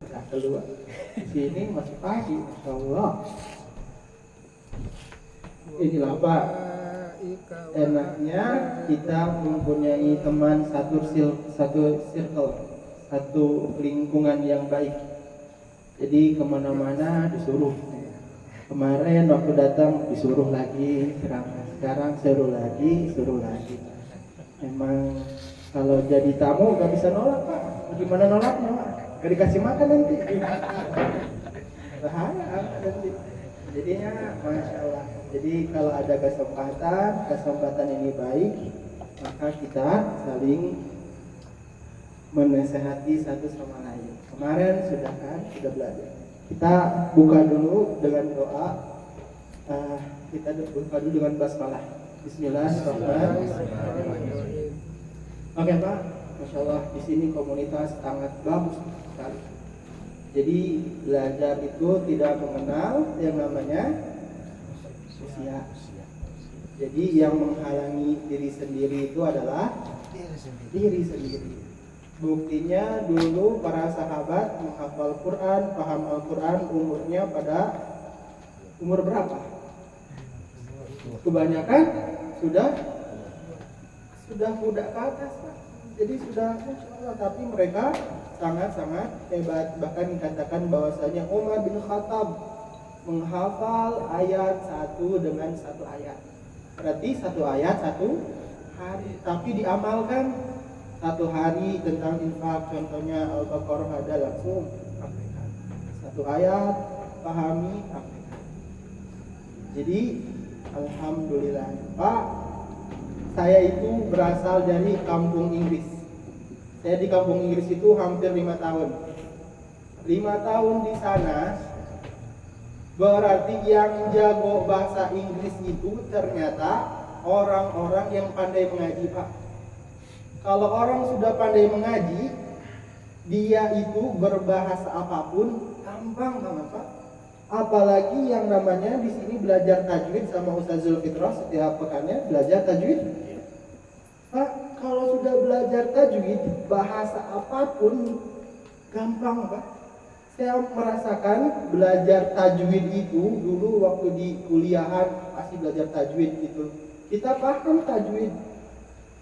Nah, keluar di sini masih pagi, Masya Allah. Inilah Pak, enaknya kita mempunyai teman satu circle, satu lingkungan yang baik. Jadi kemana-mana disuruh. Kemarin waktu datang disuruh lagi, sekarang suruh lagi. Memang kalau jadi tamu gak bisa nolak Pak. Gimana nolaknya Pak? Gak dikasih makan nanti. Bahaya nanti. Jadinya Masya Allah. Jadi kalau ada kesempatan ini baik, maka kita saling menasehati satu sama lain. Kemarin sudah belajar. Kita buka dulu dengan doa. Kita buka dulu dengan basmalah. Bismillahirrahmanirrahim. Oke Pak, Masya Allah, di sini komunitas sangat bagus sekali. Jadi belajar itu tidak mengenal yang namanya usia. Jadi yang menghalangi diri sendiri itu adalah diri sendiri. Buktinya dulu para sahabat menghafal Quran, paham Al-Quran umurnya pada umur berapa? Kebanyakan sudah muda ke atas Pak. Jadi sudah Masya Allah, tapi mereka sangat-sangat hebat. Bahkan dikatakan bahwasanya Umar bin Khattab menghafal ayat satu dengan satu ayat. Berarti satu ayat satu hari, tapi diamalkan satu hari tentang infak. Contohnya Al-Baqarah ada langsung praktekkan. Satu ayat pahami praktekkan. Jadi alhamdulillah Pak, saya itu berasal dari kampung Inggris. Saya di kampung Inggris itu hampir 5 tahun. 5 tahun di sana, berarti yang jago bahasa Inggris itu ternyata orang-orang yang pandai mengaji Pak. Kalau orang sudah pandai mengaji, dia itu berbahasa apapun gampang banget Pak. Apalagi yang namanya di sini belajar tajwid sama Ustaz Zulfitrah setiap pekannya belajar tajwid. Pak, kalau sudah belajar tajwid, bahasa apapun gampang Pak. Saya merasakan belajar tajwid itu dulu waktu di kuliahan pasti belajar tajwid gitu. Kita paham tajwid,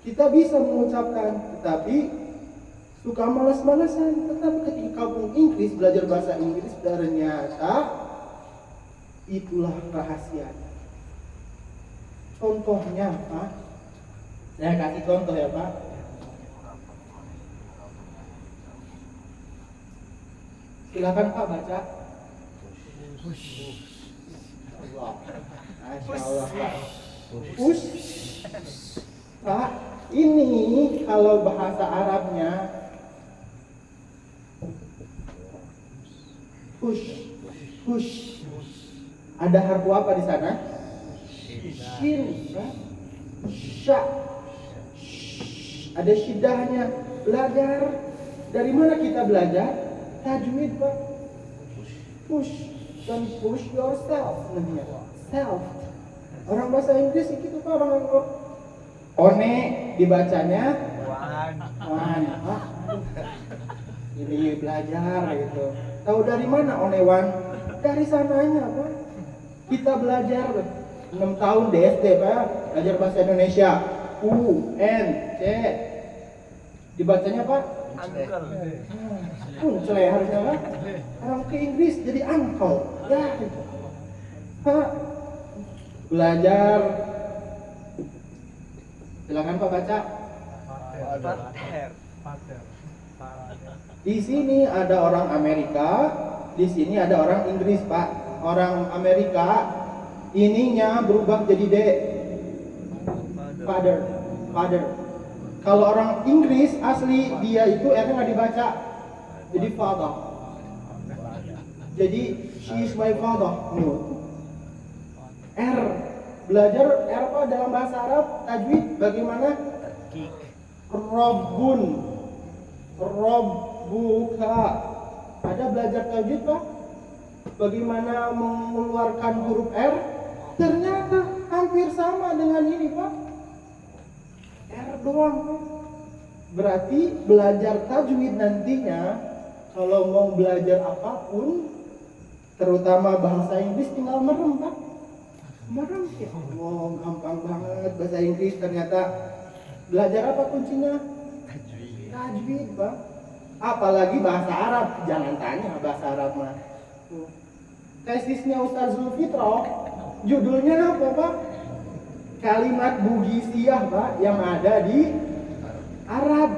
kita bisa mengucapkan, tetapi suka malas-malasan. Tetapi ketika kampung Inggris belajar bahasa Inggris, ternyata itulah rahasianya. Contohnya Pak, saya kasih contoh ya Pak. Silakan Pak baca. Allah, Masya Allah Pak. Push. Pak, ini kalau bahasa Arabnya push. Ada harfu apa di sana? Shin, sya. Ada syidahnya. Belajar. Dari mana kita belajar? Tajwid Pak. Push. Dan push yourself. Self. Orang bahasa Inggris itu Pak, orang one dibacanya one. Ini belajar gitu. Tahu dari mana one one? Dari sananya Pak. Kita belajar 6 tahun di SD Pak, belajar bahasa Indonesia. U, N, C. Dibacanya Pak? Uncle harusnya Pak. Orang ke Inggris jadi uncle. Ya gitu. Pak, belajar. Silakan Pak baca. Di sini ada orang Amerika, di sini ada orang Inggris Pak. Orang Amerika ininya berubah jadi D. Father. Kalau orang Inggris asli dia itu R-nya nggak dibaca, jadi father. Jadi she is my father. R. Belajar R apa dalam bahasa Arab tajwid bagaimana? Rabbun, Rabbuka. Ada belajar tajwid Pak? Bagaimana mengeluarkan huruf R? Ternyata hampir sama dengan ini Pak. R doang Pak. Berarti belajar tajwid nantinya Kalau mau belajar apapun, terutama bahasa Inggris, tinggal merem Pak. Merem ya. Oh, gampang banget bahasa Inggris. Ternyata belajar apa kuncinya? Tajwid Pak. Apalagi bahasa Arab, jangan tanya bahasa Arab mah. Tesisnya Ustaz Zulfitro, judulnya apa Pak? Kalimat Bugisiah Pak, yang ada di Arab.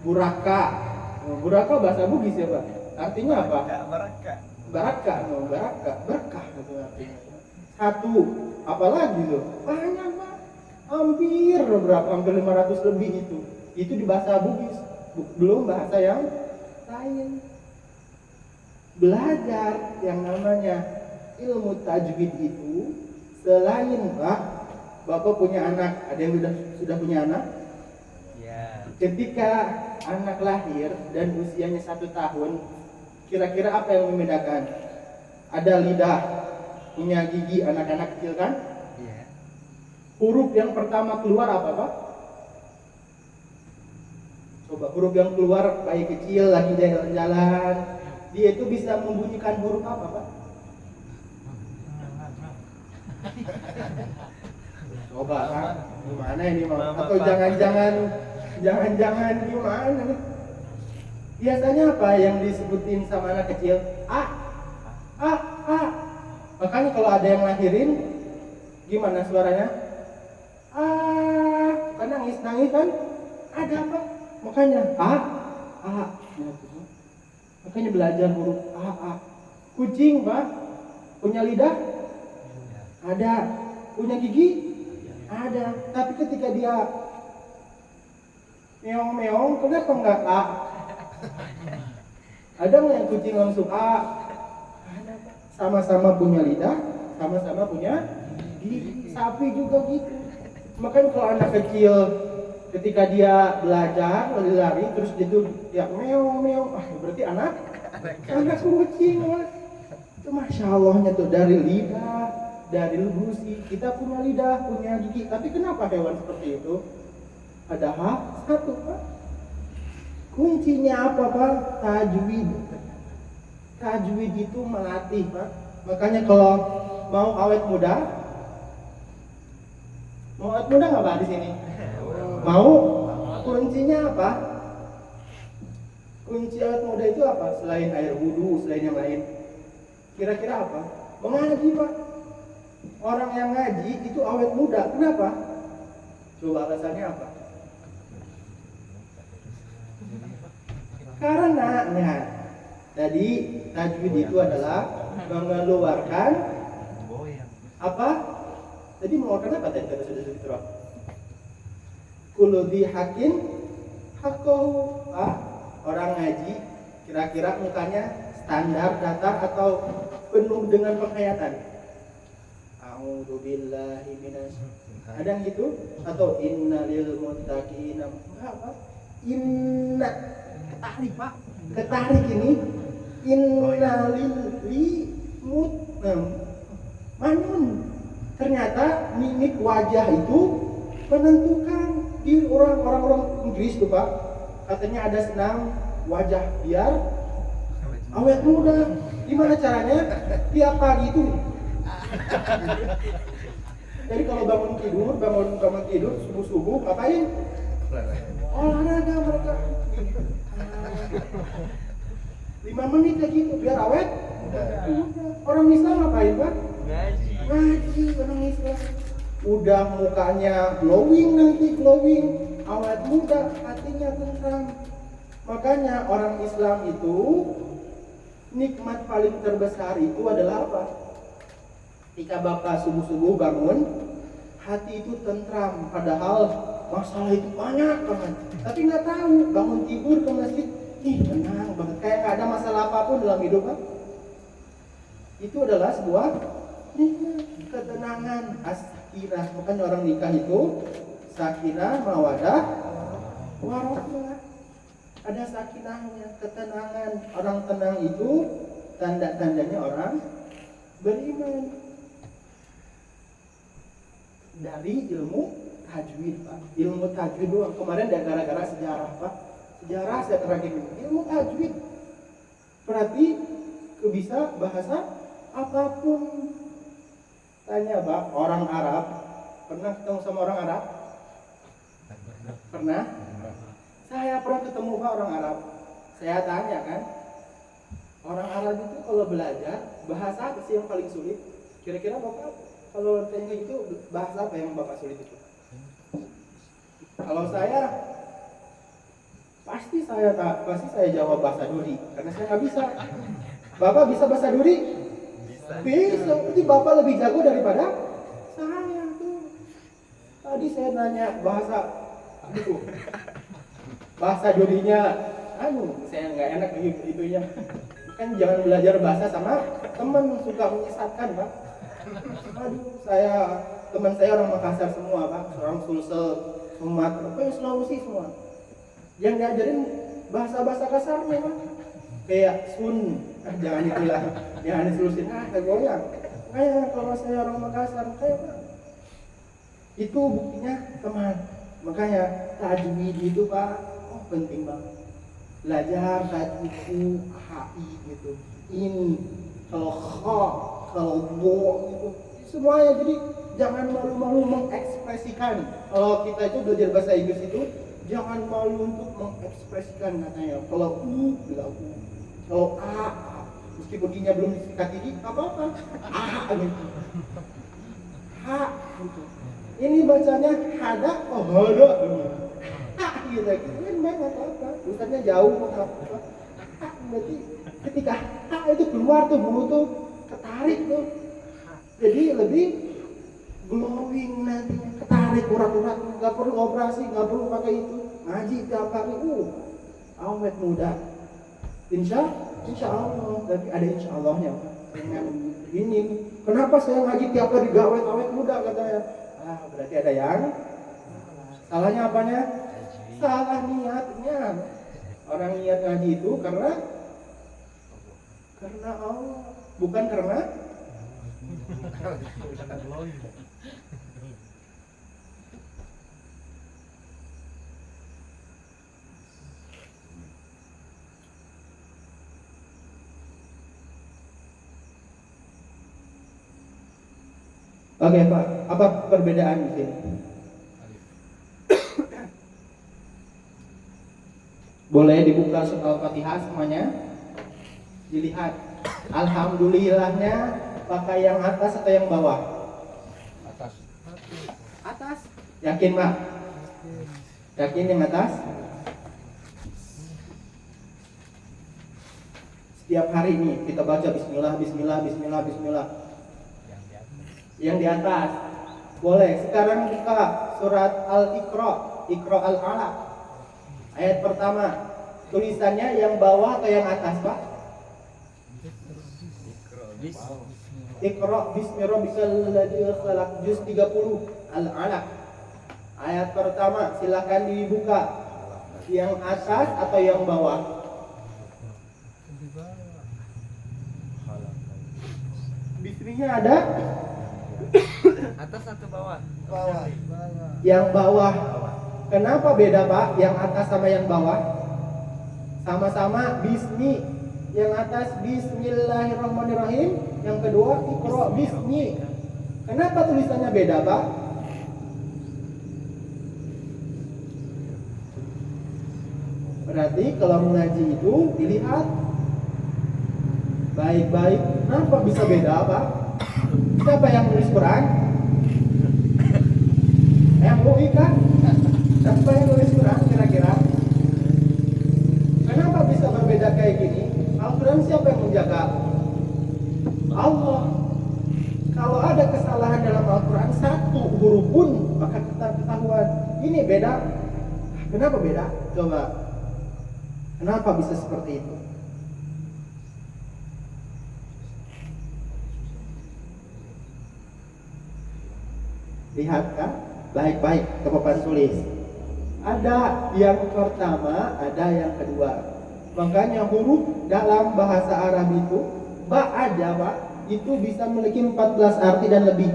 Buraka. Buraka bahasa Bugis ya Pak. Artinya apa? Baraka, berkah itu artinya. Satu, apalagi tuh? Banyak Pak. Hampir 500 lebih itu. Itu di bahasa Bugis. Belum bahasa yang lain. Belajar yang namanya ilmu tajwid itu selain Pak, Bapak punya anak, ada yang sudah punya anak? Ya. Ketika anak lahir dan usianya 1 tahun, kira-kira apa yang membedakan? Ada lidah, punya gigi anak-anak kecil kan? Iya. Huruf yang pertama keluar apa Pak? Coba huruf yang keluar bayi kecil lagi jalan-jalan, dia itu bisa membunyikan huruf apa Pak? Coba Pak, gimana ini Pak? Atau jangan-jangan gimana nih? Biasanya apa yang disebutin sama anak kecil? A. Makanya kalau ada yang lahirin, gimana suaranya? Kan nangis kan? Ada apa? Makanya A. Makanya belajar huruf A. Kucing Pak, punya lidah? Ada. Punya gigi? Ada. Tapi ketika dia meong-meong, kenapa enggak A? Ada nggak yang kucing langsung A? Ada. Sama-sama punya lidah, sama-sama punya gigi. Sapi juga gitu. Makanya kalau anak kecil ketika dia belajar lari-lari terus dia meong-meong, berarti anak kucing Mas. Itu Masya Allahnya tuh, dari lidah, dari gusi, kita punya lidah, punya gigi. Tapi kenapa hewan seperti itu? Padahal satu Pak, kuncinya apa Pak? Tajwid. Tajwid itu melatih Pak. Makanya kalau mau awet muda nggak Pak di sini? Mau? Kuncinya apa? Kunci awet muda itu apa? Selain air wudhu, selain yang lain, kira-kira apa? Mengaji Pak. Orang yang ngaji itu awet muda. Kenapa? Coba alasannya apa? Karena jadi tajwid itu adalah mengeluarkan apa? Jadi mengeluarkan apa tadi kata sudah Fitrah? Kuludhi hakin hakohu. Orang ngaji kira-kira mukanya standar, datar, atau penuh dengan penghayatan? A'udzubillahi minasy. Ada yang gitu? Atau innalil muttaqina. Apa? Inna. Ketarik Pak. Ketarik ini. Innalil manun. Ternyata mimik wajah itu menentukan. Di orang-orang Inggris tuh Pak, katanya ada senam wajah biar awet muda. Gimana caranya? Tiap pagi itu. Jadi kalau bangun tidur subuh ngapain? Olahraga mereka. 5 menit aja gitu biar awet. Orang Islam ngapain Pak? Ngaji orang Islam. Udah mukanya glowing, awet muda, hatinya tentram. Makanya orang Islam itu nikmat paling terbesar itu adalah apa? Ketika Bapak subuh-subuh bangun, hati itu tentram, padahal masalah itu banyak banget. Tapi nggak tahu, bangun tidur ke masjid, tenang banget, kayak nggak ada masalah apapun dalam hidup Pak. Itu adalah sebuah nikmat, ketenangan, as-sakinah. Makanya orang nikah itu sakinah, mawadah, warahmah. Ada sakinahnya, ketenangan. Orang tenang itu tanda-tandanya orang beriman. Dari ilmu tajwid Pak. Ilmu tajwid doang. Kemarin gara-gara sejarah Pak. Sejarah saya terangin ilmu tajwid. Berarti bisa bahasa apapun. Tanya Pak, orang Arab pernah ketemu sama orang Arab? Pernah? Saya pernah ketemu Pak orang Arab. Saya tanya kan, orang Arab itu kalau belajar bahasa apa sih yang paling sulit? Kira-kira Bapak kalau tanya gitu bahasa apa yang Bapak sulit itu? Kalau saya pasti saya jawab bahasa Duri karena saya nggak bisa. Bapak bisa bahasa Duri? Bisa. Berarti Bapak lebih jago daripada saya tuh. Tadi saya nanya bahasa itu, bahasa Durinya, saya nggak enak itunya. Kan jangan belajar bahasa sama teman, suka menyesatkan Pak. Teman saya orang Makassar semua Pak, orang Sulsel, Sumatera, Sulawesi semua. Yang diajarin bahasa-bahasa kasarnya Pak. Kayak sun, jangan itulah, jangan disulusin, goyang. Kayak kalau saya orang Makassar, kayak Pak. Itu buktinya teman. Makanya tajwid itu Pak, penting banget. Belajar tajwid HI gitu. Ini kalau kha, kalau bo gitu. Semuanya, jadi jangan malu-malu mengekspresikan. Kalau kita itu belajar bahasa Inggris itu jangan malu untuk mengekspresikan katanya. Kalau bilang kalau a, meskipun i-nya belum disikat gigi, apa-apa. Gitu. Gitu. Ini bacanya hada, hada. Gitu kan banyak apa? Tulisannya jauh apa? Berarti ketika itu keluar tuh mulut tuh ketarik tuh. Jadi lebih glowing nantinya, ketarik urat-urat, nggak perlu operasi, nggak perlu pakai itu. Ngaji tiap hari, awet muda. Insya Allah, tapi ada insya Allahnya. Dengan ini, kenapa saya ngaji tiap hari gak awet muda katanya? Berarti ada yang salahnya apanya? Salah niatnya. Orang niat ngaji itu karena Allah, bukan karena Oke Pak, apa perbedaan di sini? Boleh dibuka surat Al-Fatihah semuanya? Dilihat. Alhamdulillahnya pakai yang atas atau yang bawah? Atas. Yakin Pak? Yakin yang atas? Setiap hari ini kita baca Bismillah, Bismillah, Bismillah, Bismillah. Yang di atas. Boleh. Sekarang buka surat Al-Iqra, Iqra Al-Alaq. Ayat pertama. Tulisannya yang bawah atau yang atas, Pak? Iqra bismi rabbikal ladzi khalaq, juz 30 Al-Alaq. Ayat pertama, silakan dibuka. Yang atas atau yang bawah? Bisminya ada? Atas atau bawah? Bawah. Yang bawah. Kenapa beda Pak? Yang atas sama yang bawah? Sama-sama bismi. Yang atas Bismillahirrahmanirrahim, yang kedua Iqra bismi. Kenapa tulisannya beda Pak? Berarti kalau mengaji itu dilihat baik-baik. Kenapa bisa beda Pak? Siapa yang nulis Quran? MUI kan? Siapa yang nulis Quran kira-kira? Kenapa bisa berbeda kayak gini? Al-Quran siapa yang menjaga? Allah. Kalau ada kesalahan dalam Al-Quran satu huruf pun, maka kita ketahuan ini beda. Kenapa beda? Coba. Kenapa bisa seperti itu? Lihat kan? Baik-baik ke papan tulis. Ada yang pertama, ada yang kedua. Makanya huruf dalam bahasa Arab itu ba aja Pak, itu bisa memiliki 14 arti dan lebih.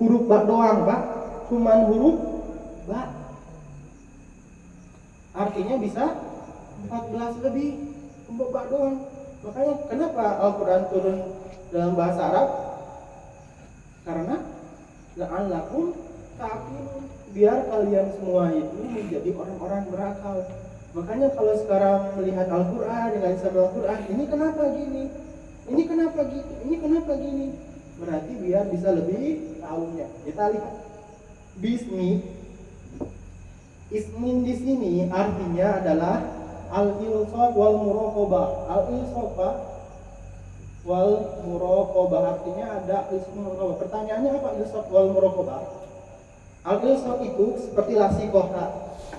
Huruf ba doang Pak, cuman huruf ba. Artinya bisa 14 lebih, huruf ba doang. Makanya kenapa Al-Quran turun dalam bahasa Arab? Karena la'allakum ta'qilun, biar kalian semua itu menjadi orang-orang berakal. Makanya kalau sekarang melihat Al-Quran dengan sama Al-Quran, ini kenapa gini? Ini kenapa gitu? Ini kenapa gini? Berarti biar bisa lebih tahunya. Kita lihat. Bismi, ismin di sini artinya adalah al-ilsaq wal muraqabah. Al-ilsaq wal muraqabah artinya ada ilsaq muraqabah. Pertanyaannya apa ilsaq wal muraqabah? Al-ilsaq itu seperti lasikoh.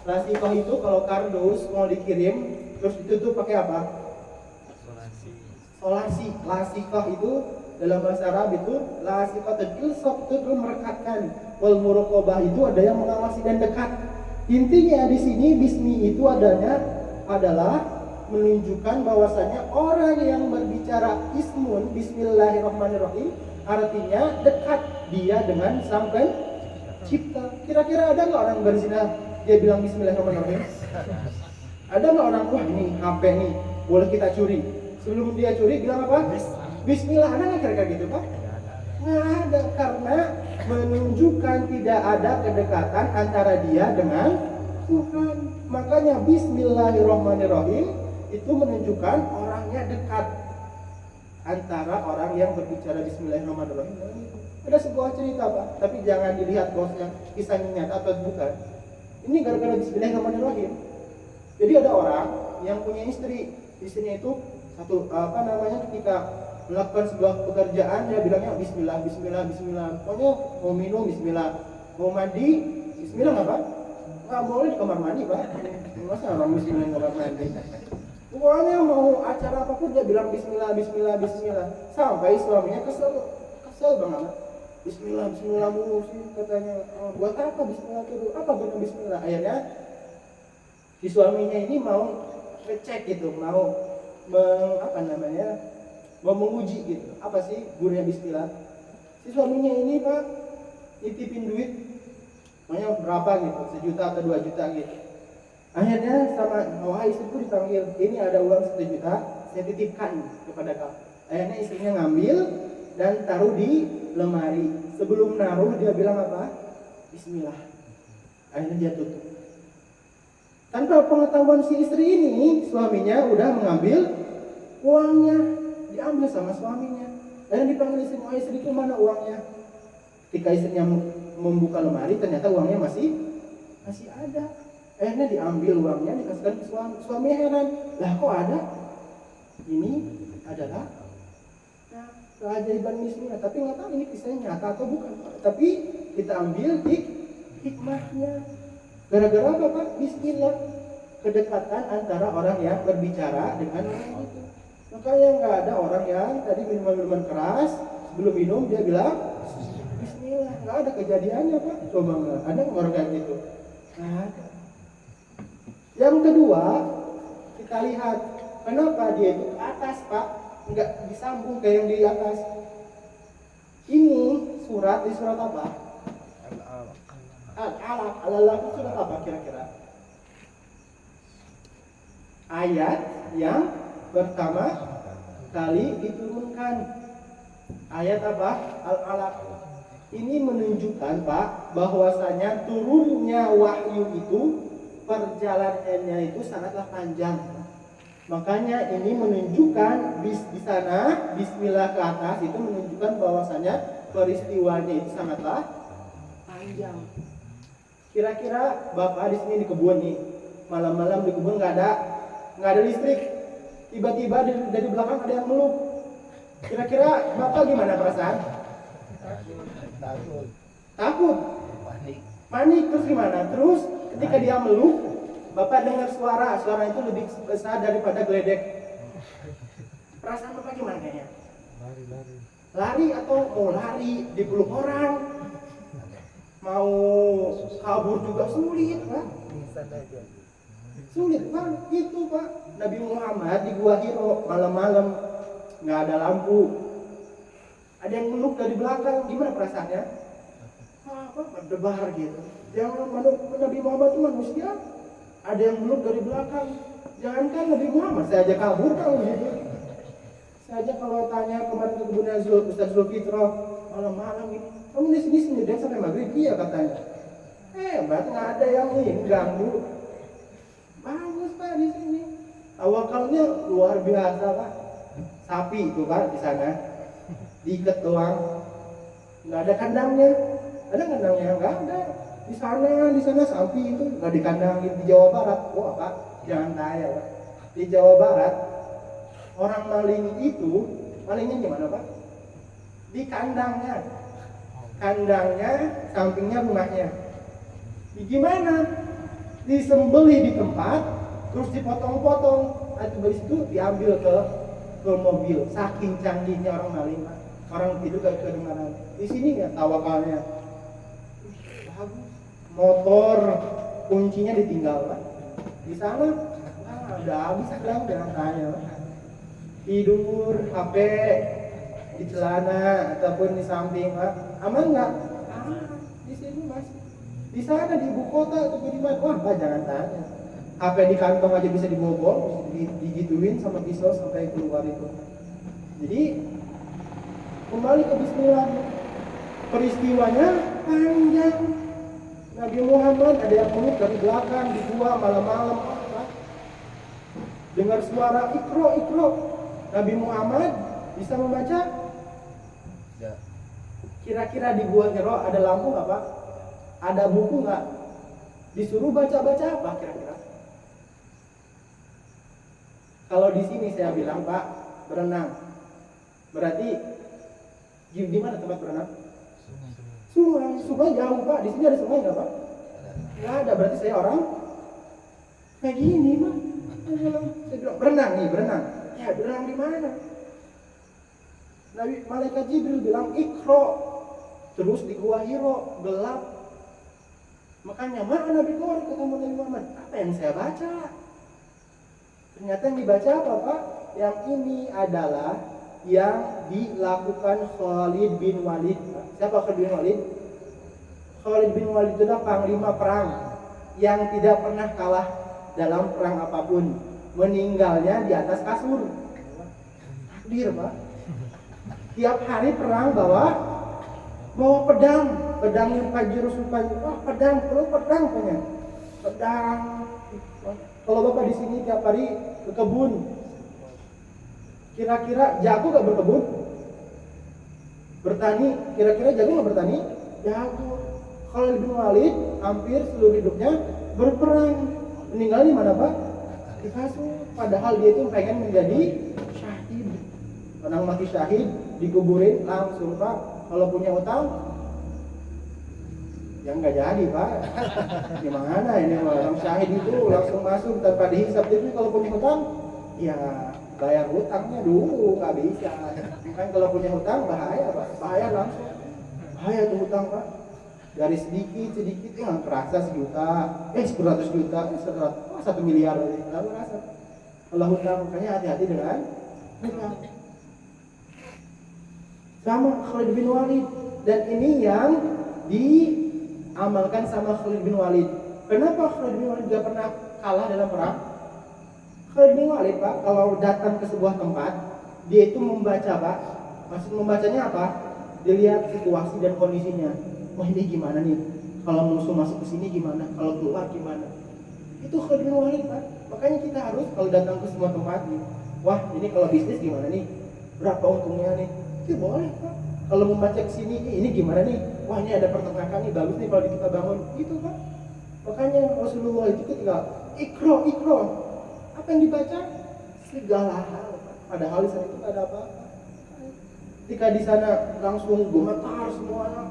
Lasikoh itu kalau kardus mau dikirim terus ditutup pakai apa? Solasi. Lasikoh itu dalam bahasa Arab itu lasikoh, ilsaq itu merekatkan. Wal muraqabah itu ada yang mengawasi dan dekat. Intinya di sini bismi itu adalah menunjukkan bahwasanya orang yang berbicara ismun bismillahirrahmanirrahim artinya dekat dia dengan sang pencipta. Kira-kira ada nggak orang berzina dia bilang bismillahirrahmanirrahim? Ada nggak orang wah nih HP nih boleh kita curi? Sebelum dia curi bilang apa? Bismillah. Ada nggak kira-kira gitu Pak? Nggak ada, karena menunjukkan tidak ada kedekatan antara dia dengan Tuhan. Makanya bismillahirrahmanirrahim itu menunjukkan orangnya dekat antara orang yang berbicara bismillahirrahmanirrahim. Ada sebuah cerita Pak, tapi jangan dilihat bosnya kisahnya nyata atau bukan. Ini gara-gara bismillahirrahmanirrahim. Jadi ada orang yang punya istri, istrinya itu ketika melakukan sebuah pekerjaan dia bilangnya bismillah, bismillah, bismillah. Pokoknya mau minum bismillah, mau mandi bismillah nggak Pak? Nggak boleh di kamar mandi Pak. Masa orang bismillah di kamar mandi? Pokoknya mau acara apapun dia bilang bismillah, bismillah, bismillah. Sampai suaminya kesel banget. Bismillah, bismillah mulu sih katanya. Oh, buat apa bismillah itu? Apa guna bismillah? Akhirnya si suaminya ini mau ngecek gitu, mau mau menguji gitu. Apa sih gunanya bismillah? Si suaminya ini Pak nitipin duit, makanya berapa gitu, 1 juta atau 2 juta gitu. Akhirnya sama istriku dipanggil, ini ada uang 1 juta, saya titipkan kepada kamu. Akhirnya istrinya ngambil dan taruh di lemari. Sebelum naruh dia bilang apa? Bismillah. Akhirnya dia tutup. Tanpa pengetahuan si istri ini, suaminya udah mengambil uangnya, diambil sama suaminya. Dan dipanggil istri, istriku mana uangnya? Ketika istrinya membuka lemari, ternyata uangnya masih ada. Akhirnya diambil uangnya, dikasihkan ke suami. Suami heran, lah kok ada? Ini adalah keajaiban bismillah. Tapi nggak tahu ini kisahnya nyata atau bukan. Tapi kita ambil hikmahnya. Gara-gara apa Pak? Bismillah. Kedekatan antara orang yang berbicara dengan orang itu. Makanya nggak ada orang yang tadi minuman keras, sebelum minum dia bilang bismillah. Nggak ada kejadiannya Pak. Coba nggak ada orang kayak gitu. Nggak ada. Yang kedua, kita lihat kenapa dia itu ke atas Pak, nggak disambung kayak yang di atas. Ini surat apa? Al-Alaq itu surat apa kira-kira? Ayat yang pertama kali diturunkan. Ayat apa? Al-Alaq. Ini menunjukkan Pak bahwasanya turunnya wahyu itu perjalanannya itu sangatlah panjang. Makanya ini menunjukkan di sana bismillah ke atas itu menunjukkan bahwasanya peristiwanya itu sangatlah panjang. Kira-kira Bapak di sini di kebun nih, malam-malam di kebun nggak ada listrik, tiba-tiba dari belakang ada yang meluk. Kira-kira Bapak gimana perasaan? Takut. Panik terus gimana? Terus ketika dia meluk, Bapak dengar suara itu lebih besar daripada geledek. Perasaan Bapak gimana kayaknya? Lari atau mau lari dipeluk orang? Mau kabur juga sulit Pak. Sulit Pak, itu Pak. Nabi Muhammad di Gua Hiro malam-malam nggak ada lampu. Ada yang meluk dari belakang, gimana perasaannya? Berdebar gitu. Jangan Nabi Muhammad itu manusia. Ada yang meluk dari belakang. Jangankan Nabi Muhammad, saya aja kabur kalau gitu. tanya kemarin ke kebunnya Ustaz Zulfitro malam-malam ini, kamu di sini sendirian sampai maghrib? Iya katanya. Hebat, nggak ada yang ini ganggu. Bagus Pak di sini. Tawakalnya luar biasa Pak. Sapi itu Pak di sana, diikat doang, nggak ada kandangnya. Ada kandangnya? Nggak ada. Di sana sapi itu nggak dikandangin. Di Jawa Barat, wah Pak, jangan tanya Pak. Di Jawa Barat orang maling itu malingnya gimana Pak? Di kandangnya, sampingnya rumahnya. Gimana? Disembelih di tempat, terus dipotong-potong, dari situ diambil ke mobil. Saking canggihnya orang maling Pak. Orang tidur gak kedengaran. Di sini nggak tawakalnya. Bagus. Motor kuncinya ditinggal Pak. Di sana udah habis bilang jangan tanya Pak. Tidur, HP di celana ataupun di samping Pak. Aman nggak? Di sini masih. Di sana di ibu kota atau di mana? Wah Pak jangan tanya. HP di kantong aja bisa dibobol, digituin sama pisau sampai keluar itu. Jadi kembali ke Bismillah. Peristiwanya panjang. Nabi Muhammad ada yang meluk dari belakang di gua malam-malam. Dengar suara ikro. Nabi Muhammad bisa membaca? Ya. Kira-kira di gua Hiro ada lampu nggak Pak? Ada buku nggak? Disuruh baca-baca apa kira-kira? Kalau di sini saya bilang Pak berenang. Berarti di mana tempat berenang? Sungai jauh Pak. Di sini ada sungai nggak Pak? Nggak ada. Berarti saya orang kayak gini Pak. Saya bilang berenang. Ya berenang di mana? Nabi malaikat Jibril bilang ikro. Terus di gua Hiro gelap. Makanya mana Nabi keluar ketemu Nabi Muhammad? Apa yang saya baca? Ternyata yang dibaca apa Pak? Yang ini adalah yang dilakukan Khalid bin Walid. Siapa Khalid bin Walid? Khalid bin Walid itu adalah panglima perang yang tidak pernah kalah dalam perang apapun. Meninggalnya di atas kasur. Takdir Pak. Tiap hari perang bawa pedang Fajrus. Wah pedang punya. Pedang. Kalau Bapak di sini tiap hari ke kebun, kira-kira jago gak berkebun? Bertani, kira-kira jago gak bertani? Jago. Khalid bin Walid hampir seluruh hidupnya berperang. Meninggal di mana Pak? Di kasur. Padahal dia itu pengen menjadi syahid. Orang mati syahid dikuburin langsung Pak. Kalau punya utang, ya nggak jadi Pak. Gimana ini orang syahid itu langsung masuk tanpa dihisap. Jadi kalau punya hutang, ya bayar hutangnya dulu, nggak bisa. Kan kalau punya hutang bahaya Pak, bahaya langsung. Bahaya tuh hutang Pak. Dari sedikit nggak kerasa sejuta, 100 juta, 1 miliar nggak kerasa. Kalau hutang makanya hati-hati dengan hutang. Sama Khalid bin Walid, dan ini yang diamalkan sama Khalid bin Walid. Kenapa Khalid bin Walid gak pernah kalah dalam perang? Khalid bin Walid Pak, kalau datang ke sebuah tempat, dia itu membaca Pak. Maksud membacanya apa? Dilihat situasi dan kondisinya. Wah ini gimana nih? Kalau musuh masuk ke sini gimana? Kalau keluar gimana? Itu Khalid bin Walid Pak. Makanya kita harus kalau datang ke semua tempat nih, wah ini kalau bisnis gimana nih? Berapa untungnya nih? Itu boleh Pak. Kalau membaca ke sini, ini gimana nih? Wah ini ada peternakan nih, bagus nih kalau kita bangun. Gitu Pak. Makanya Rasulullah itu ketika ikro, apa yang dibaca? Segala hal Pak. Padahal di sana itu tidak ada apa-apa. Ketika di sana langsung gemetar semuanya,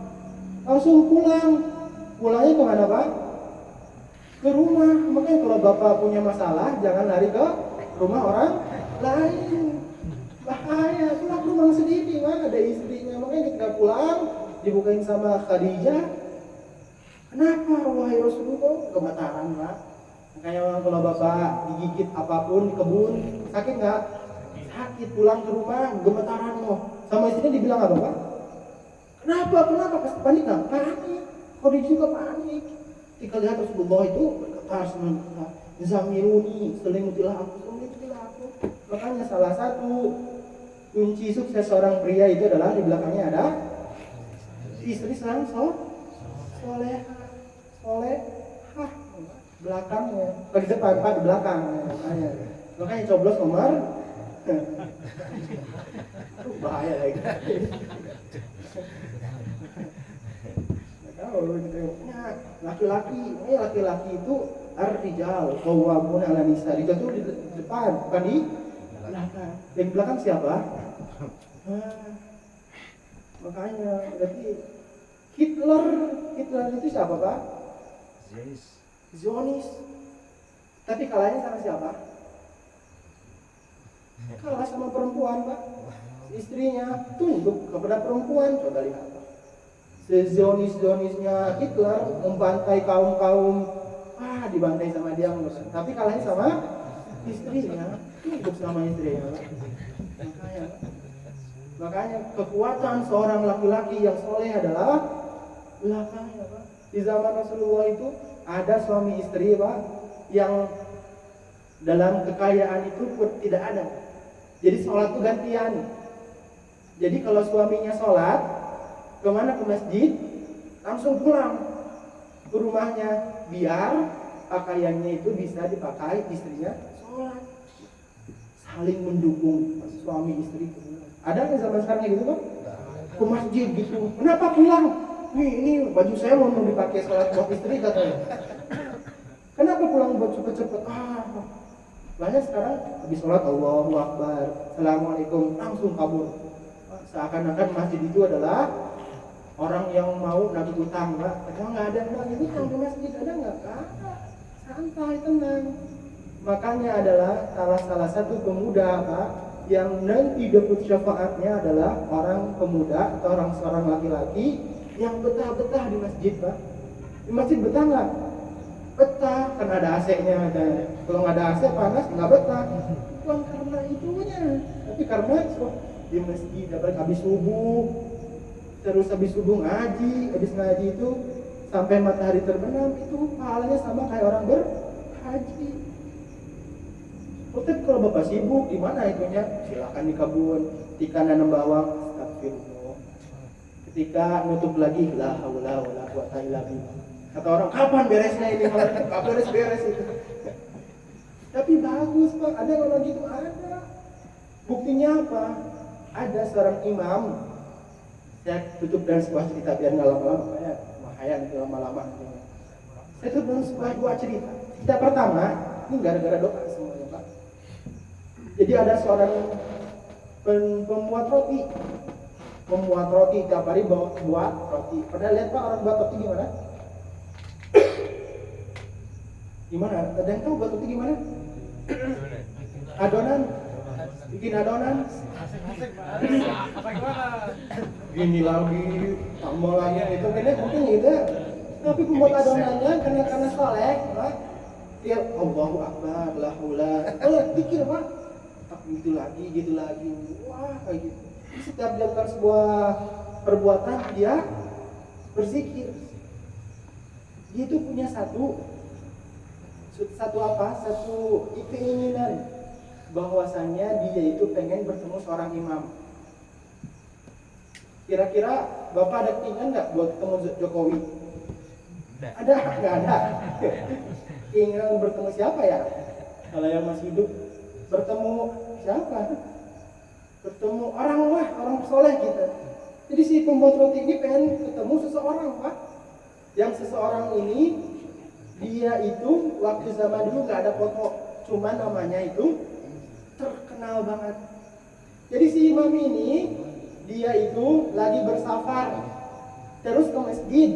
langsung pulangnya kemana Pak? Ke rumah. Makanya kalau Bapak punya masalah, jangan lari ke rumah orang lain. Bahaya, pulang ke rumah sendiri kan ada istrinya. Makanya ketika pulang dibukain sama Khadijah. Kenapa wahai Rasulullah? Gemetaran Pak. Makanya kalau Bapak digigit apapun di kebun, sakit nggak? Sakit. Pulang ke rumah gemetaran loh. Sama istrinya dibilang apa Pak? Kenapa? Panik nggak? Panik. Khadijah juga panik. Ketika lihat Rasulullah itu berkata sebenarnya, Zamiluni, selimutilah aku. Makanya salah satu kunci sukses seorang pria itu adalah di belakangnya ada istri yang soleh, belakangnya, di depan Pak, di belakang, makanya coblos nomor, bahaya lagi. Laki-laki itu ar-rijal qawwamun 'ala nisa. Itu di depan, bukan di belakang. Yang belakang siapa? Makanya berarti Hitler itu siapa, Pak? Zionis. Tapi kalahnya sama siapa? Kalah sama perempuan, Pak. Istrinya tunduk kepada perempuan. Coba lihat, Pak. Zionisnya Hitler membantai kaum dibantai sama dia, tapi kalahnya sama istrinya, tunduk sama istrinya, Pak. Makanya kekuatan seorang laki-laki yang soleh adalah belakangnya, Pak. Di zaman Rasulullah itu ada suami istri, Pak, yang dalam kekayaan itu pun tidak ada. Jadi sholat itu gantian. Jadi kalau suaminya sholat, kemana? Ke masjid, langsung pulang ke rumahnya, biar pakaiannya itu bisa dipakai istrinya sholat. Saling mendukung suami istri. Ada nggak zaman sekarang kayak gitu, Pak? Ke masjid gitu. Kenapa pulang? Ini baju saya mau dipakai sholat buat istri katanya. Kenapa pulang buat cepet-cepet? Banyak sekarang habis sholat Allahu Akbar, Assalamualaikum, langsung kabur. Seakan-akan masjid itu adalah orang yang mau nagih utang, Pak. Padahal nggak ada nagih utang di masjid, ada nggak? Santai, tenang. Makanya adalah salah satu pemuda, Pak, yang nanti dapat syafaatnya adalah orang pemuda atau seorang laki-laki yang betah-betah di masjid, Pak. Di masjid betah nggak? Betah, kan ada AC-nya. Kalau nggak ada AC panas, nggak betah. Bukan karena itunya, tapi karena di masjid dapat habis subuh, terus habis subuh ngaji, habis ngaji itu sampai matahari terbenam, itu pahalanya sama kayak orang berhaji. Tapi kalau Bapak sibuk, gimana itunya? Silakan di kebun, ketika nanam bawang, astagfirullah. Ketika nutup lagi, la haula wala quwata illa billah. Kata orang, kapan beresnya ini? Nggak beres itu. Tapi bagus, Pak, ada orang gitu, ada. Buktinya apa? Ada seorang imam. Saya tutup dengan sebuah cerita biar nggak lama-lama, ya. Bahaya nanti lama-lama. Saya tutup dengan sebuah cerita. Cerita pertama, ini gara-gara doa semuanya, Pak. Jadi ada seorang pembuat roti tiap hari buat roti. Pernah lihat, Pak, orang buat roti gimana? Gimana? Ada yang tahu buat roti gimana? Bikin adonan. Gini lagi, tambah lagi itu mungkin gitu. Tapi pembuat adonannya karena soleh, Pak. Dia Allahu Akbar, la haula. Oh, pikir, Pak. Gitu lagi. Wah, kayak gitu. Setiap dilakukan sebuah perbuatan, dia berzikir. Dia itu punya satu keinginan, bahwasannya dia itu pengen bertemu seorang imam. Kira-kira Bapak ada keinginan nggak buat ketemu Jokowi? Ada? Nggak ada. Keinginan bertemu siapa ya? Kalau yang masih hidup, bertemu siapa? Bertemu orang soleh kita. Jadi si pembuat roti ini pengen ketemu seseorang, Pak. Yang seseorang ini, dia itu waktu zaman dulu nggak ada foto, cuman namanya itu terkenal banget. Jadi si imam ini, dia itu lagi bersafar, terus ke masjid.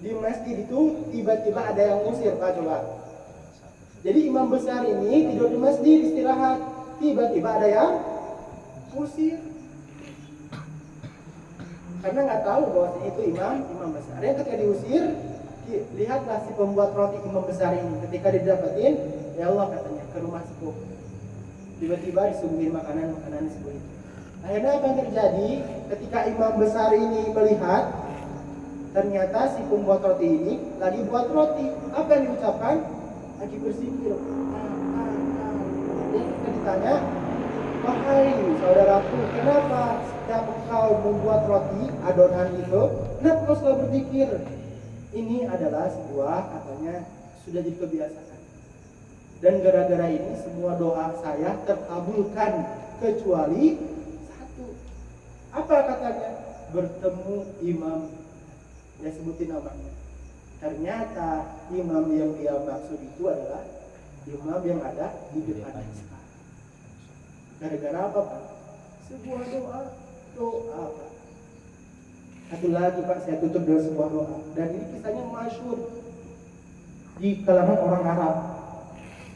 Di masjid itu tiba-tiba ada yang ngusir, Pak, coba. Jadi imam besar ini tidur di masjid istirahat, tiba-tiba ada yang ngusir. Karena nggak tahu bahwa itu imam besar. Yang ketika diusir, lihatlah si pembuat roti imam besar ini. Ketika didapatin, ya Allah katanya, ke rumah sepuh. Tiba-tiba disuguhin makanan sepuh itu. Akhirnya apa yang terjadi? Ketika imam besar ini melihat, ternyata si pembuat roti ini lagi buat roti. Apa yang diucapkan? Lagi berzikir. Dia ditanya, wahai saudaraku, ketika kau membuat roti adonan itu, kenapa kau selalu berpikir ini adalah sebuah katanya sudah jadi kebiasaan. Dan gara-gara ini semua doa saya terkabulkan kecuali satu. Apa katanya? Bertemu imam. Dia sebutin namanya. Ternyata imam yang dia maksud itu adalah imam yang ada di depan kita. Gara-gara apa, Pak? Sebuah doa Pak. Satu lagi Pak, saya tutup dengan sebuah doa. Dan ini kisahnya masyhur di kalangan orang Arab.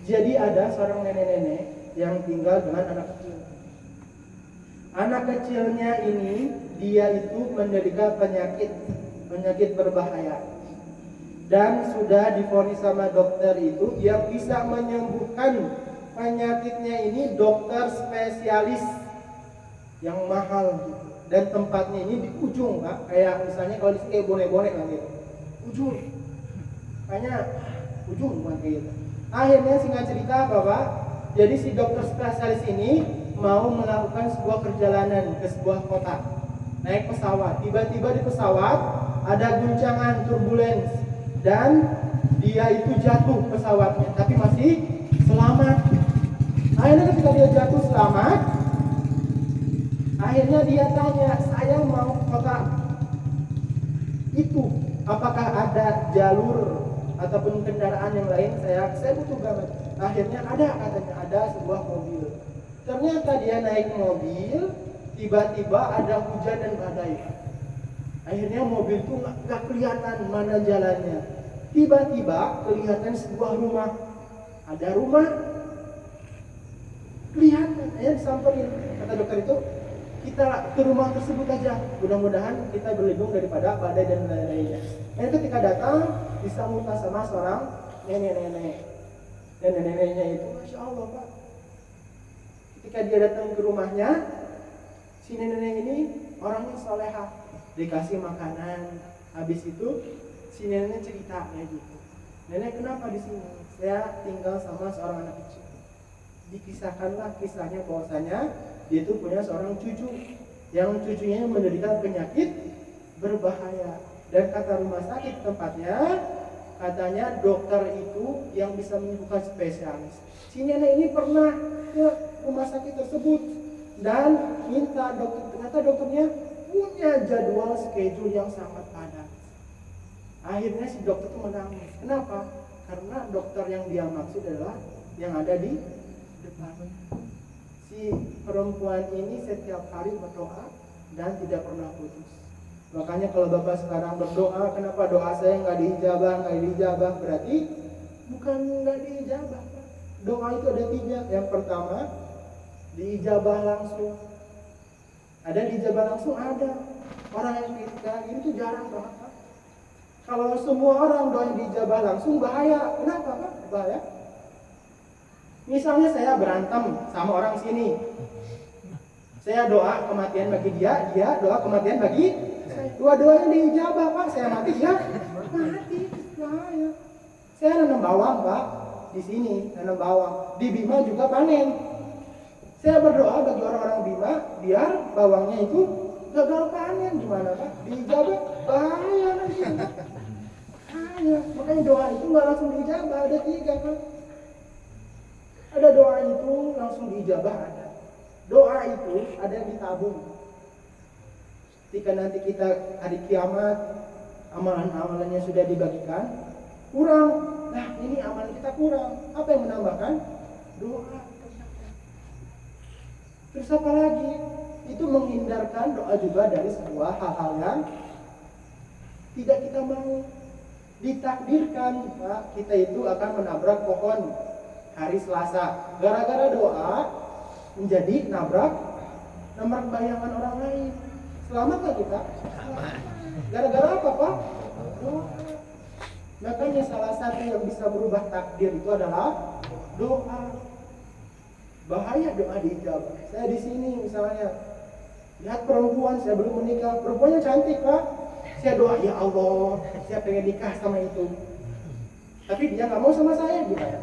Jadi ada seorang nenek-nenek yang tinggal dengan anak kecil. Anak kecilnya ini dia itu menderita penyakit berbahaya. Dan sudah divonis sama dokter itu yang bisa menyembuhkan penyakitnya ini dokter spesialis yang mahal gitu. Dan tempatnya ini di ujung Pak, kayak misalnya kalau di sini kayak bonek-bonek kan gitu. Ujung. Makanya ujung bukan kayak gitu. Akhirnya singkat cerita bahwa jadi si dokter spesialis ini mau melakukan sebuah perjalanan ke sebuah kota. Naik pesawat. Tiba-tiba di pesawat ada guncangan turbulens dan dia itu jatuh pesawatnya tapi masih selamat. Akhirnya ketika dia jatuh selamat, akhirnya dia tanya, saya mau ke kota itu, apakah ada jalur ataupun kendaraan yang lain? Saya butuh banget. Akhirnya katanya ada sebuah mobil. Ternyata dia naik mobil, tiba-tiba ada hujan dan badai. Akhirnya mobil itu nggak kelihatan mana jalannya. Tiba-tiba kelihatan sebuah rumah. Ada rumah kelihatan, akhirnya disamperin. Kata dokter itu, kita ke rumah tersebut aja, mudah-mudahan kita berlindung daripada badai dan lain-lainnya. Dan ketika datang disambut sama seorang nenek-nenek. Dan nenek-neneknya itu Masya Allah Pak, ketika dia datang ke rumahnya, si nenek ini orangnya solehah, dikasih makanan. Habis itu si neneknya cerita kayak gitu, nenek kenapa di sini? Saya tinggal sama seorang anak kecil. Dikisahkanlah kisahnya bahwasanya dia itu punya seorang cucu yang cucunya menderita penyakit berbahaya. Dan kata rumah sakit tempatnya, katanya dokter itu yang bisa menyembuhkan spesialis. Si nenek ini pernah ke rumah sakit tersebut dan minta dokter, ternyata dokternya punya jadwal schedule yang sangat padat. Akhirnya si dokter itu menangis. Kenapa? Karena dokter yang dia maksud adalah yang ada di depan. Si perempuan ini setiap hari berdoa dan tidak pernah putus. Makanya kalau Bapak sekarang berdoa, kenapa doa saya nggak diijabah? Berarti bukan nggak diijabah. Doa itu ada 3. Yang pertama, diijabah langsung. Ada diijabah langsung, ada. Orang yang sekarang ini tuh jarang banget Pak. Kalau semua orang doa yang diijabah langsung bahaya. Kenapa Pak? Bahaya. Misalnya saya berantem sama orang sini, saya doa kematian bagi dia, dia doa kematian bagi saya. Dua-duanya diijabah Pak, saya mati dia mati, bahaya. Saya nanam bawang Pak, di sini nanam bawang, di Bima juga panen. Saya berdoa bagi orang-orang Bima biar bawangnya itu gagal panen, gimana Pak? Diijabah, bahaya nanti Pak. Bahaya. Makanya doa itu nggak langsung diijabah, ada 3 Pak. Ada doa itu langsung diijabah, ada. Doa itu ada yang ditabung. Ketika nanti kita hari kiamat, amalan-amalannya sudah dibagikan, kurang. Nah ini amalan kita kurang. Apa yang menambahkan? Doa. Terus apa lagi? Itu menghindarkan doa juga dari sebuah hal-hal yang tidak kita mau. Ditakdirkan Pak, kita itu akan menabrak pohon hari Selasa. Gara-gara doa menjadi nabrak bayangan orang lain. Selamat gak kita? Gara-gara apa Pak? Doa. Makanya salah satu yang bisa berubah takdir itu adalah doa. Bahaya doa diijabah. Saya di sini misalnya lihat perempuan, saya belum menikah, perempuannya cantik Pak. Saya doa, ya Allah, saya pengen nikah sama itu. Tapi dia nggak mau sama saya, gimana?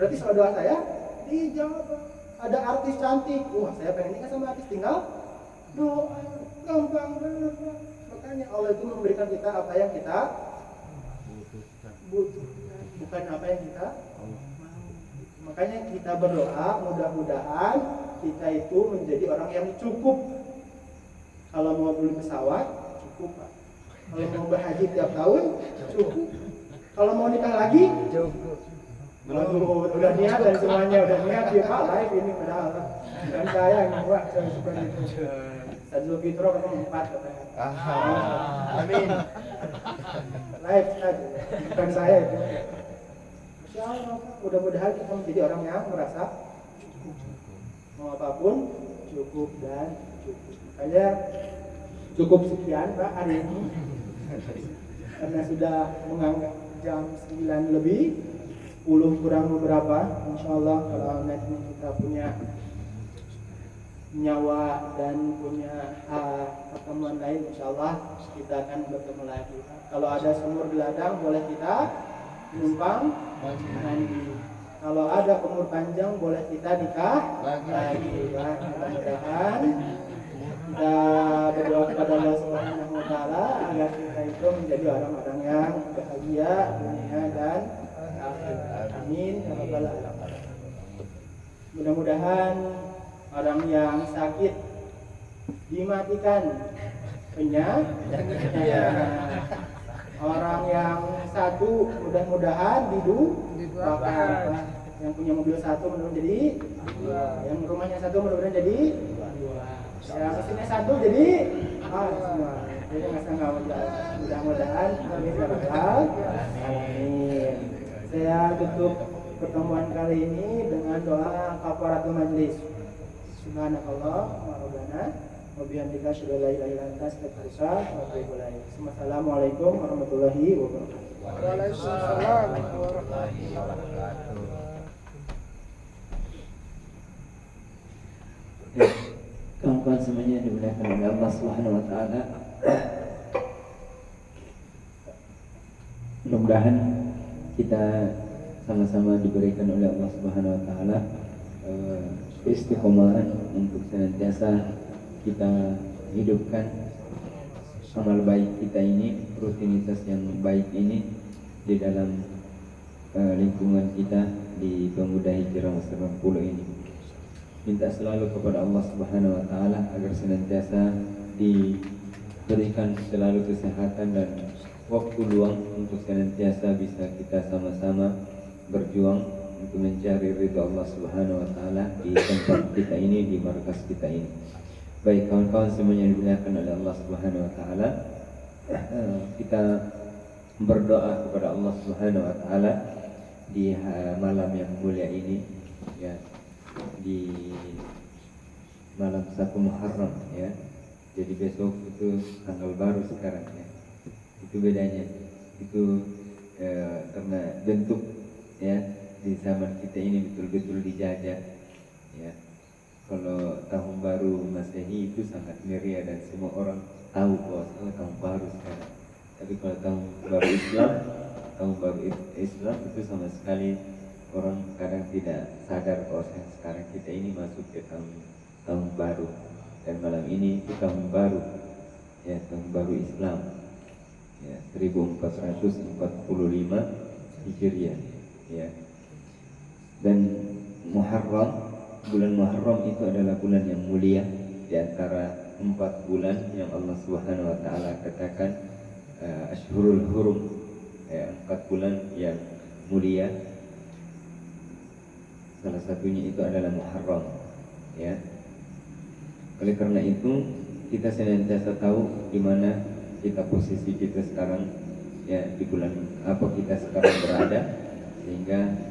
Berarti soal doa saya dijawab. Ada artis cantik, wah saya pengen nikah sama artis, tinggal doa gampang banget Pak. Makanya Allah itu memberikan kita apa yang kita butuhkan, bukan apa yang kita mau. Makanya kita berdoa mudah-mudahan kita itu menjadi orang yang cukup. Kalau mau beli pesawat cukup Pak. Kalau mau berhaji tiap tahun cukup. Kalau mau nikah lagi Cukup. belum. Udah niat dan semuanya udah niat ya Pak, live ini padahal dan saya yang buat saya suka gitu. Sadul Fitro ketemu 4 katanya. Amin. Live saja, bukan saya itu. Masya Allah, Pak. Mudah-mudahan kita menjadi orang yang merasa cukup. Mau apapun cukup dan cukup. Makanya cukup sekian Pak hari ini. Karena sudah menganggap jam 9 lebih, 10 kurang beberapa. Insya Allah kalau nanti kita punya nyawa dan punya pertemuan lain, insya Allah kita akan bertemu lagi. Kalau ada sumur di ladang boleh kita numpang mandi. Kalau ada umur panjang boleh kita nikah lagi. Mudah-mudahan kita berdoa kepada Allah Subhanahu Wa Taala agar kita itu menjadi orang-orang yang bahagia dunia dan akhirat. Amin. Ya Rabbal Alamin. Mudah-mudahan orang yang sakit dimatikan penyakitnya. Orang yang satu mudah-mudahan diduakan. Yang punya mobil satu mudah-mudahan jadi dua. Yang rumahnya satu mudah-mudahan jadi dua. Yang mesinnya satu jadi semua. Jadi nggak mudah-mudahan amin ya rabbal alamin. Saya tutup pertemuan kali ini dengan doa kafaratul majlis. Subhanakallah wa rabbana wa bihamdika asyhadu an la ilaha illa anta astaghfiruka wa atubu ilaik. Assalamualaikum warahmatullahi wabarakatuh. Waalaikumsalam warahmatullahi wabarakatuh. Kawan-kawan semuanya yang dimuliakan oleh Allah Subhanahu Wa Taala, mudah-mudahan kita sama-sama diberikan oleh Allah Subhanahu Wa Taala keistiqomahan untuk senantiasa kita hidupkan amal baik kita ini, rutinitas yang baik ini di dalam lingkungan kita di Pemuda Hijrah Master 60 ini. Minta selalu kepada Allah Subhanahu Wa Taala agar senantiasa diberikan selalu kesehatan dan waktu luang untuk senantiasa bisa kita sama-sama berjuang untuk mencari ridha Allah Subhanahu Wa Taala di tempat kita ini, di markas kita ini. Baik kawan-kawan semuanya yang dimuliakan oleh Allah Subhanahu Wa Taala, kita berdoa kepada Allah Subhanahu Wa Taala di malam yang mulia ini, ya, di malam 1 Muharram, ya. Jadi besok itu tanggal baru sekarang, ya. Itu bedanya. Itu karena bentuk, ya, di zaman kita ini betul-betul dijajah, ya. Kalau tahun baru Masehi itu sangat meriah dan semua orang tahu bahwa tahun baru sekarang. Tapi kalau tahun baru Islam itu sama sekali orang kadang tidak sadar bahwa sekarang kita ini masuk ke tahun baru, dan malam ini itu tahun baru, ya, tahun baru Islam, ya, 1445 Hijriah, ya. Dan bulan Muharram itu adalah bulan yang mulia di antara 4 bulan yang Allah Subhanahu Wa Taala katakan Ashhurul Hurum, ya, 4 bulan yang mulia. Salah satunya itu adalah Muharram, ya. Oleh karena itu kita senantiasa tahu di mana kita posisi kita sekarang, ya, di bulan apa kita sekarang berada, sehingga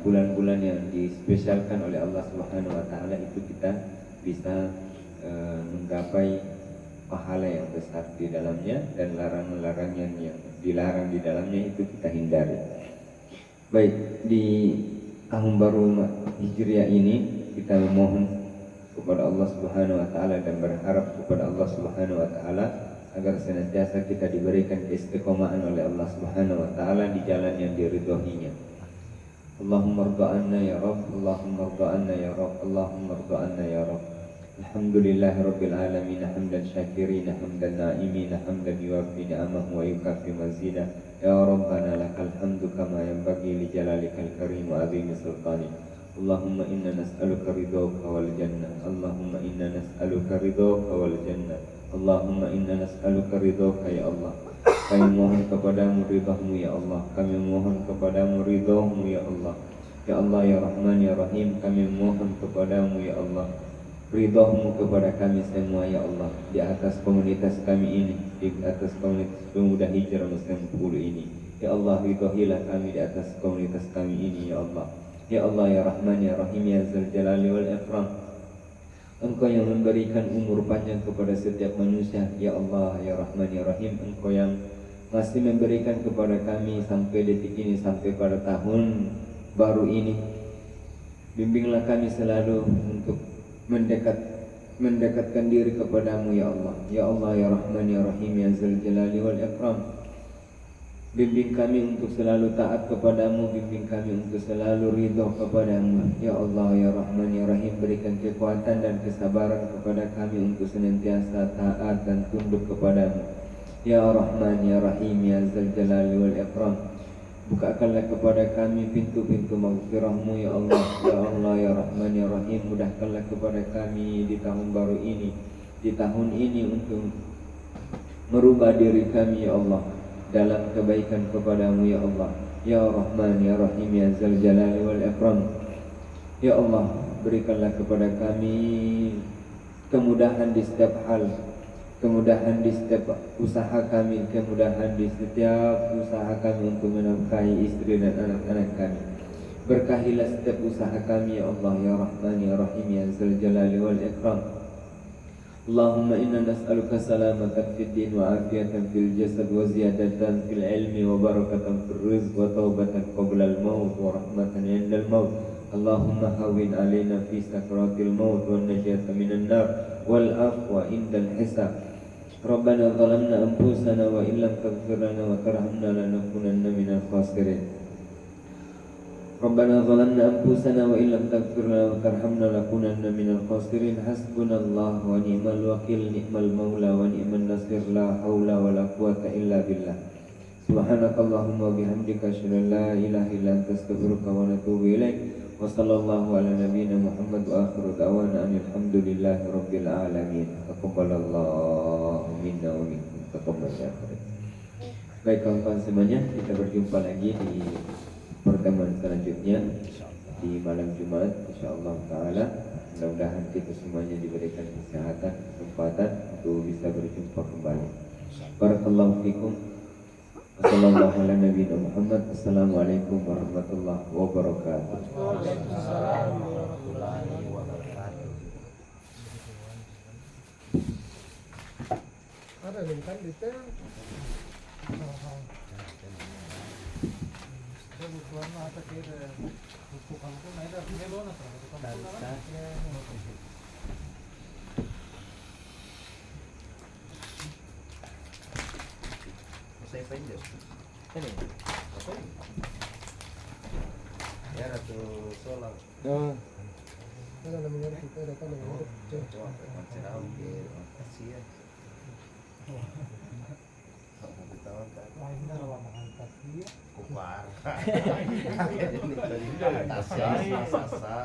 bulan-bulan yang dispesialkan oleh Allah Subhanahu Wa Taala itu kita bisa menggapai pahala yang besar di dalamnya, dan larangan-larangan yang dilarang di dalamnya itu kita hindari. Baik, di tahun baru Hijriah ini kita memohon kepada Allah Subhanahu Wa Taala dan berharap kepada Allah Subhanahu Wa Taala agar senantiasa kita diberikan keistiqomahan oleh Allah Subhanahu Wa Taala di jalan yang diridhoinya. Allahumma rda anna ya Rabb, Allahumma rda anna ya Rabb, Allahumma rda anna ya Rabb. Alhamdulillah Rabbil Alamin, hamdan syakirin, hamdan na'imin, hamdan yuwafi ni'amahu wa yukafi mazidah. Ya Rabbana lakal hamdu kama yanbaghi li jalalikal karim wa azimi sultanik. Allahumma inna nas'aluka ridhaka wal jannah. Allahumma inna nas'aluka ridhaka wal jannah. Allahumma inna nas'aluka ridhaka ya Allah. Kami mohon kepadamu ridhamu ya Allah. Kami mohon kepadamu ridhamu ya Allah. Ya Allah ya Rahman ya Rahim, kami mohon kepadamu ya Allah ridhamu kepada kami semua ya Allah, di atas komunitas kami ini, di atas komunitas pemuda hijrah Muslim 10 ini. Ya Allah, ridhoilah kami di atas komunitas kami ini ya Allah. Ya Allah ya Rahman ya Rahim ya Zal Jalali wal Ikram, Engkau yang memberikan umur panjang kepada setiap manusia. Ya Allah ya Rahman ya Rahim, Engkau yang masih memberikan kepada kami sampai detik ini, sampai pada tahun baru ini. Bimbinglah kami selalu untuk mendekatkan diri kepadamu ya Allah. Ya Allah ya Rahman ya Rahim ya Zal Jalali wal Ikram, bimbing kami untuk selalu taat kepadamu, bimbing kami untuk selalu ridho kepadamu. Ya Allah ya Rahman ya Rahim, berikan kekuatan dan kesabaran kepada kami untuk senantiasa taat dan tunduk kepadamu. Ya Rahman ya Rahim ya Zal Jalali wal Ikram, bukakanlah kepada kami pintu-pintu maghfirah-Mu ya Allah. Ya Allah ya Rahman ya Rahim, mudahkanlah kepada kami di tahun baru ini, di tahun ini untuk merubah diri kami ya Allah dalam kebaikan kepadamu ya Allah. Ya Rahman ya Rahim ya Zal Jalali wal Ikram, ya Allah, berikanlah kepada kami kemudahan di setiap hal, kemudahan di setiap usaha kami, kemudahan di setiap usaha kami untuk menafkahi istri dan anak-anak kami. Berkahilah setiap usaha kami ya Allah ya Rahman ya Rahim ya Zal Jalali wal Ikram. Allahumma inna nas'aluka salamatan fid din wa afiyatan fil jasad wa ziyadatan fil ilmi wa barakatan fil rizq wa taubatan qabla al maut wa rahmatan 'inda al maut. Allahumma hawwin 'alaina fi sakratil maut wan najata minan nar wal afwa 'inda al hisab. Rabbana zalamna anfusana wa illam taghfir lana wa tarhamna lanakunanna minal khasirin. Rabbana zalamna anfusana wa illam taghfir lana wa tarhamna lanakunanna minal khasirin. Hasbunallah wa ni'mal wakil, ni'mal maula wa ni'man nasir, la haula wa la quwata illa billah. Subhanakallahumma wa bihamdika asyhadu an la ilaha illa anta astaghfiruka wa atubu ilaik. Wa sallallahu ala nabiyyina Muhammad wa akhiru da'wana alhamdulillahi rabbil alamin. Taqabbalallahu minna wa minkum taqabbal ya karim. Baik kawan-kawan semuanya, kita berjumpa lagi di pertemuan selanjutnya di malam Jumat insyaallah taala. Mudah-mudahan kita semuanya diberikan kesehatan, kesempatan untuk bisa berjumpa kembali. Barakallahu fikum. Wassallallahu ala nabiyina Muhammad. Assalamualaikum warahmatullahi wabarakatuh. Waalaikumsalam warahmatullahi wabarakatuh. Ada kan detail. Kebutuhan mata kira buku kamu kan ada melon atau kamu kan Saya panjang. Ini. Apa ini? Ya Ratu Solang. ada namanya kita datang dengan Wah, macam apa? Kasih ya. Kamu ketawa kan? lain warna angkat dia. Kupar. Ini tadi. Tasya, sasa.